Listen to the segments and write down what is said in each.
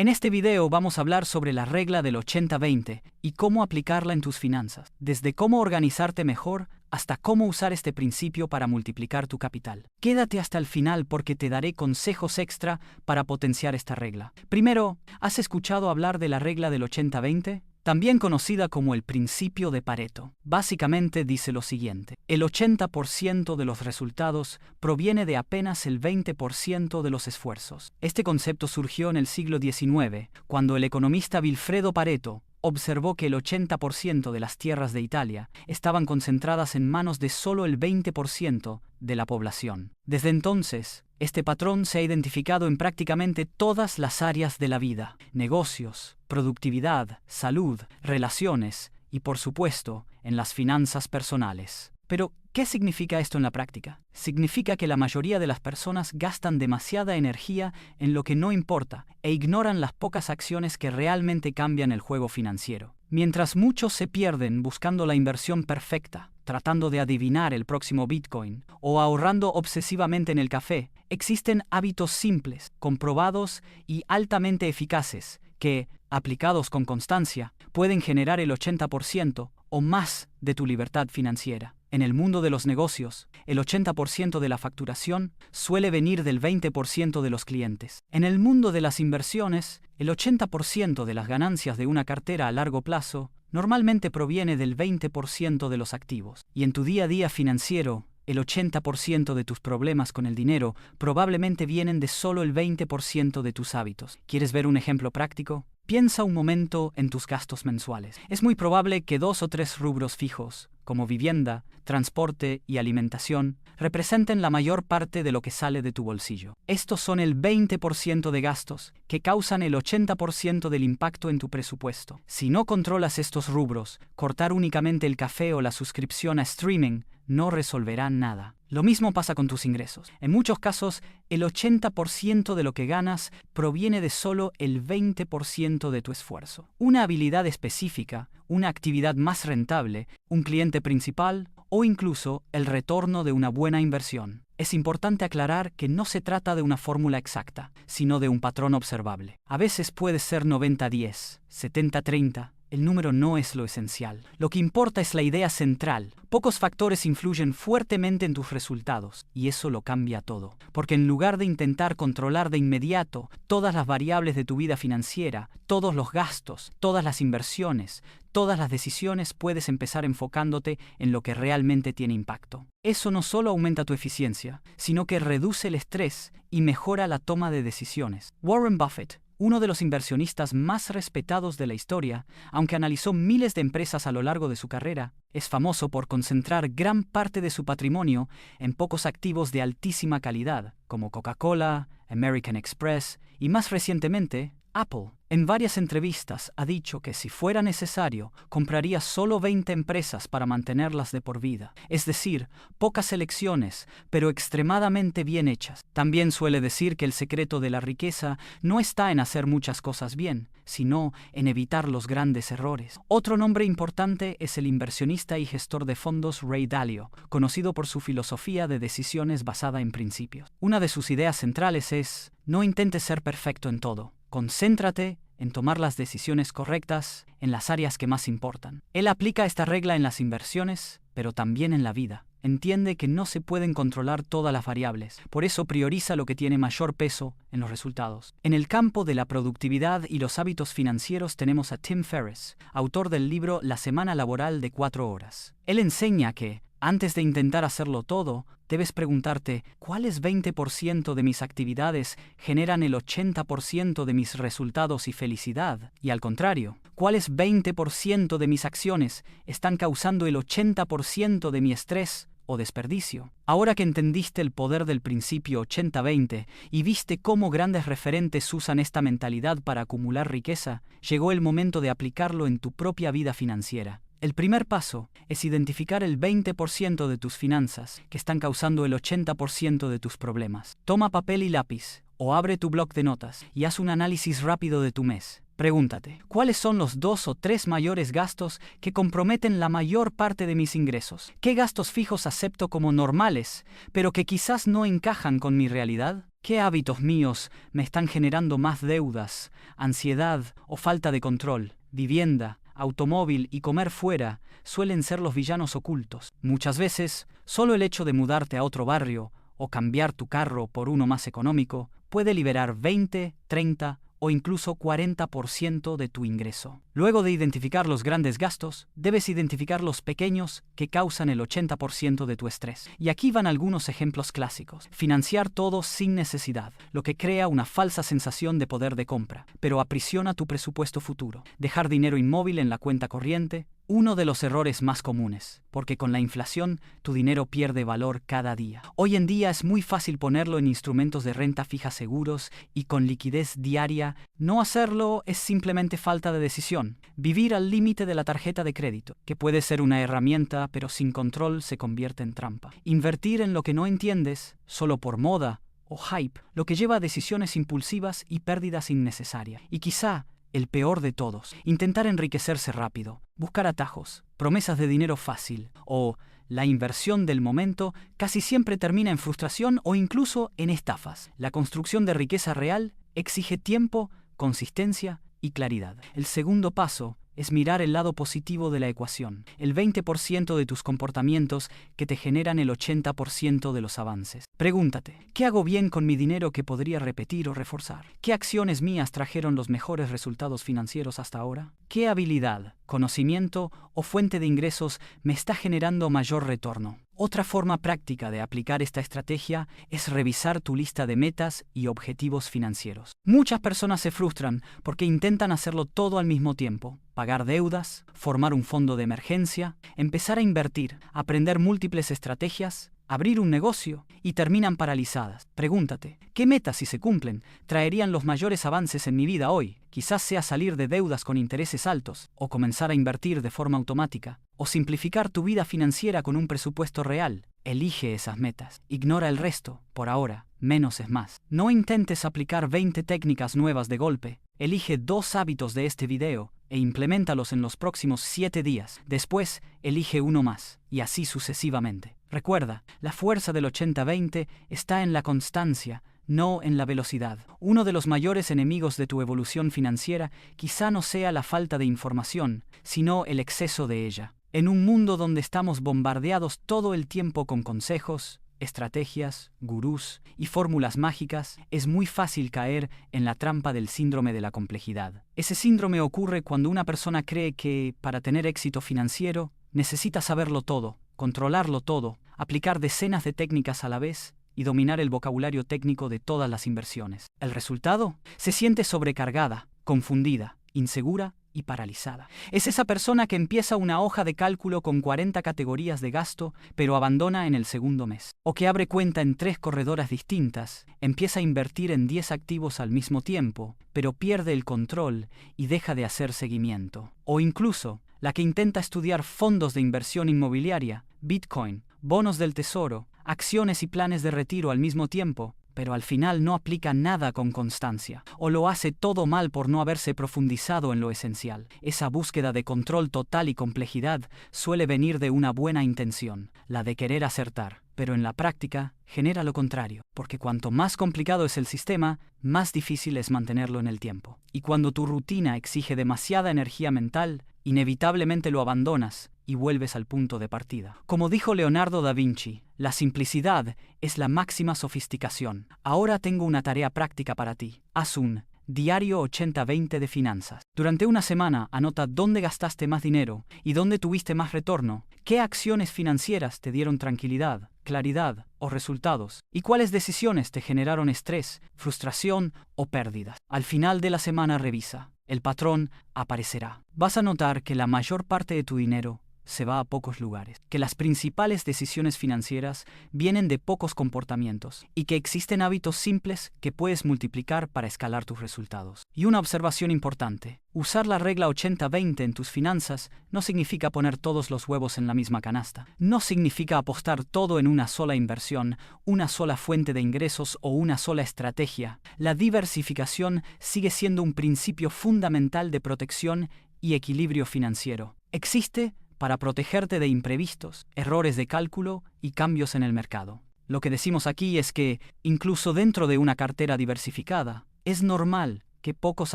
En este video vamos a hablar sobre la regla del 80-20 y cómo aplicarla en tus finanzas, desde cómo organizarte mejor hasta cómo usar este principio para multiplicar tu capital. Quédate hasta el final porque te daré consejos extra para potenciar esta regla. Primero, ¿has escuchado hablar de la regla del 80-20? También conocida como el principio de Pareto. Básicamente dice lo siguiente: el 80% de los resultados proviene de apenas el 20% de los esfuerzos. Este concepto surgió en el siglo XIX, cuando el economista Vilfredo Pareto observó que el 80% de las tierras de Italia estaban concentradas en manos de solo el 20% de la población. Desde entonces, este patrón se ha identificado en prácticamente todas las áreas de la vida: negocios, productividad, salud, relaciones y, por supuesto, en las finanzas personales. Pero, ¿qué significa esto en la práctica? Significa que la mayoría de las personas gastan demasiada energía en lo que no importa e ignoran las pocas acciones que realmente cambian el juego financiero. Mientras muchos se pierden buscando la inversión perfecta, tratando de adivinar el próximo Bitcoin o ahorrando obsesivamente en el café, existen hábitos simples, comprobados y altamente eficaces que, aplicados con constancia, pueden generar el 80% o más de tu libertad financiera. En el mundo de los negocios, el 80% de la facturación suele venir del 20% de los clientes. En el mundo de las inversiones, el 80% de las ganancias de una cartera a largo plazo normalmente proviene del 20% de los activos. Y en tu día a día financiero, el 80% de tus problemas con el dinero probablemente vienen de solo el 20% de tus hábitos. ¿Quieres ver un ejemplo práctico? Piensa un momento en tus gastos mensuales. Es muy probable que 2 o 3 rubros fijos, como vivienda, transporte y alimentación, representen la mayor parte de lo que sale de tu bolsillo. Estos son el 20% de gastos que causan el 80% del impacto en tu presupuesto. Si no controlas estos rubros, cortar únicamente el café o la suscripción a streaming no resolverá nada. Lo mismo pasa con tus ingresos. En muchos casos, el 80% de lo que ganas proviene de solo el 20% de tu esfuerzo. Una habilidad específica, una actividad más rentable, un cliente principal o incluso el retorno de una buena inversión. Es importante aclarar que no se trata de una fórmula exacta, sino de un patrón observable. A veces puede ser 90-10, 70-30. El número no es lo esencial. Lo que importa es la idea central. Pocos factores influyen fuertemente en tus resultados, y eso lo cambia todo. Porque en lugar de intentar controlar de inmediato todas las variables de tu vida financiera, todos los gastos, todas las inversiones, todas las decisiones, puedes empezar enfocándote en lo que realmente tiene impacto. Eso no solo aumenta tu eficiencia, sino que reduce el estrés y mejora la toma de decisiones. Warren Buffett, uno de los inversionistas más respetados de la historia, aunque analizó miles de empresas a lo largo de su carrera, es famoso por concentrar gran parte de su patrimonio en pocos activos de altísima calidad, como Coca-Cola, American Express y, más recientemente, Apple. En varias entrevistas ha dicho que si fuera necesario, compraría solo 20 empresas para mantenerlas de por vida. Es decir, pocas elecciones, pero extremadamente bien hechas. También suele decir que el secreto de la riqueza no está en hacer muchas cosas bien, sino en evitar los grandes errores. Otro nombre importante es el inversionista y gestor de fondos Ray Dalio, conocido por su filosofía de decisiones basada en principios. Una de sus ideas centrales es: no intentes ser perfecto en todo. Concéntrate en tomar las decisiones correctas en las áreas que más importan. Él aplica esta regla en las inversiones, pero también en la vida. Entiende que no se pueden controlar todas las variables, por eso prioriza lo que tiene mayor peso en los resultados. En el campo de la productividad y los hábitos financieros tenemos a Tim Ferriss, autor del libro La semana laboral de 4 horas. Él enseña que, antes de intentar hacerlo todo, debes preguntarte: ¿cuáles 20% de mis actividades generan el 80% de mis resultados y felicidad? Y al contrario, ¿cuáles 20% de mis acciones están causando el 80% de mi estrés o desperdicio? Ahora que entendiste el poder del principio 80-20 y viste cómo grandes referentes usan esta mentalidad para acumular riqueza, llegó el momento de aplicarlo en tu propia vida financiera. El primer paso es identificar el 20% de tus finanzas que están causando el 80% de tus problemas. Toma papel y lápiz o abre tu bloc de notas y haz un análisis rápido de tu mes. Pregúntate, ¿cuáles son los 2 o 3 mayores gastos que comprometen la mayor parte de mis ingresos? ¿Qué gastos fijos acepto como normales, pero que quizás no encajan con mi realidad? ¿Qué hábitos míos me están generando más deudas, ansiedad o falta de control? Vivienda, automóvil y comer fuera suelen ser los villanos ocultos. Muchas veces, solo el hecho de mudarte a otro barrio o cambiar tu carro por uno más económico puede liberar 20, 30 o incluso 40% de tu ingreso. Luego de identificar los grandes gastos, debes identificar los pequeños que causan el 80% de tu estrés. Y aquí van algunos ejemplos clásicos. Financiar todo sin necesidad, lo que crea una falsa sensación de poder de compra, pero aprisiona tu presupuesto futuro. Dejar dinero inmóvil en la cuenta corriente, uno de los errores más comunes, porque con la inflación tu dinero pierde valor cada día. Hoy en día es muy fácil ponerlo en instrumentos de renta fija seguros y con liquidez diaria. No hacerlo es simplemente falta de decisión. Vivir al límite de la tarjeta de crédito, que puede ser una herramienta, pero sin control se convierte en trampa. Invertir en lo que no entiendes, solo por moda o hype, lo que lleva a decisiones impulsivas y pérdidas innecesarias. Y quizá el peor de todos, intentar enriquecerse rápido, buscar atajos, promesas de dinero fácil o la inversión del momento casi siempre termina en frustración o incluso en estafas. La construcción de riqueza real exige tiempo, consistencia y claridad. El segundo paso es mirar el lado positivo de la ecuación, el 20% de tus comportamientos que te generan el 80% de los avances. Pregúntate, ¿qué hago bien con mi dinero que podría repetir o reforzar? ¿Qué acciones mías trajeron los mejores resultados financieros hasta ahora? ¿Qué habilidad, conocimiento o fuente de ingresos me está generando mayor retorno? Otra forma práctica de aplicar esta estrategia es revisar tu lista de metas y objetivos financieros. Muchas personas se frustran porque intentan hacerlo todo al mismo tiempo: pagar deudas, formar un fondo de emergencia, empezar a invertir, aprender múltiples estrategias, abrir un negocio, y terminan paralizadas. Pregúntate, ¿qué metas, si se cumplen, traerían los mayores avances en mi vida hoy? Quizás sea salir de deudas con intereses altos, o comenzar a invertir de forma automática, o simplificar tu vida financiera con un presupuesto real. Elige esas metas. Ignora el resto. Por ahora, menos es más. No intentes aplicar 20 técnicas nuevas de golpe. Elige 2 hábitos de este video e impleméntalos en los próximos 7 días. Después, elige uno más, y así sucesivamente. Recuerda, la fuerza del 80-20 está en la constancia, no en la velocidad. Uno de los mayores enemigos de tu evolución financiera quizá no sea la falta de información, sino el exceso de ella. En un mundo donde estamos bombardeados todo el tiempo con consejos, estrategias, gurús y fórmulas mágicas, es muy fácil caer en la trampa del síndrome de la complejidad. Ese síndrome ocurre cuando una persona cree que, para tener éxito financiero, necesita saberlo todo, controlarlo todo, aplicar decenas de técnicas a la vez y dominar el vocabulario técnico de todas las inversiones. El resultado: se siente sobrecargada, confundida, insegura y paralizada. Es esa persona que empieza una hoja de cálculo con 40 categorías de gasto, pero abandona en el segundo mes. O que abre cuenta en 3 corredoras distintas, empieza a invertir en 10 activos al mismo tiempo, pero pierde el control y deja de hacer seguimiento. O incluso, la que intenta estudiar fondos de inversión inmobiliaria, Bitcoin, bonos del tesoro, acciones y planes de retiro al mismo tiempo, pero al final no aplica nada con constancia, o lo hace todo mal por no haberse profundizado en lo esencial. Esa búsqueda de control total y complejidad suele venir de una buena intención, la de querer acertar, pero en la práctica genera lo contrario, porque cuanto más complicado es el sistema, más difícil es mantenerlo en el tiempo. Y cuando tu rutina exige demasiada energía mental, inevitablemente lo abandonas y vuelves al punto de partida. Como dijo Leonardo da Vinci, la simplicidad es la máxima sofisticación. Ahora tengo una tarea práctica para ti. Haz un diario 80-20 de finanzas. Durante una semana, anota dónde gastaste más dinero y dónde tuviste más retorno, qué acciones financieras te dieron tranquilidad, claridad o resultados, y cuáles decisiones te generaron estrés, frustración o pérdidas. Al final de la semana revisa. El patrón aparecerá. Vas a notar que la mayor parte de tu dinero se va a pocos lugares, que las principales decisiones financieras vienen de pocos comportamientos y que existen hábitos simples que puedes multiplicar para escalar tus resultados. Y una observación importante: usar la regla 80-20 en tus finanzas no significa poner todos los huevos en la misma canasta. No significa apostar todo en una sola inversión, una sola fuente de ingresos o una sola estrategia. La diversificación sigue siendo un principio fundamental de protección y equilibrio financiero. Existe para protegerte de imprevistos, errores de cálculo y cambios en el mercado. Lo que decimos aquí es que, incluso dentro de una cartera diversificada, es normal que pocos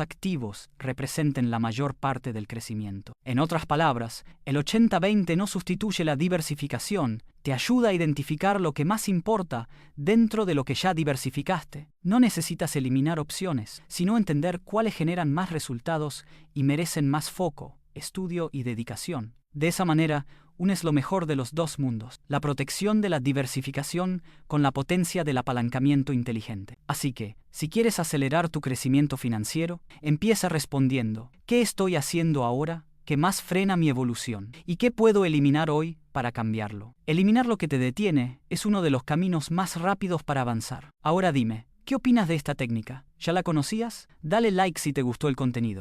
activos representen la mayor parte del crecimiento. En otras palabras, el 80-20 no sustituye la diversificación, te ayuda a identificar lo que más importa dentro de lo que ya diversificaste. No necesitas eliminar opciones, sino entender cuáles generan más resultados y merecen más foco, estudio y dedicación. De esa manera, unes lo mejor de los dos mundos, la protección de la diversificación con la potencia del apalancamiento inteligente. Así que, si quieres acelerar tu crecimiento financiero, empieza respondiendo: ¿qué estoy haciendo ahora que más frena mi evolución? ¿Y qué puedo eliminar hoy para cambiarlo? Eliminar lo que te detiene es uno de los caminos más rápidos para avanzar. Ahora dime, ¿qué opinas de esta técnica? ¿Ya la conocías? Dale like si te gustó el contenido.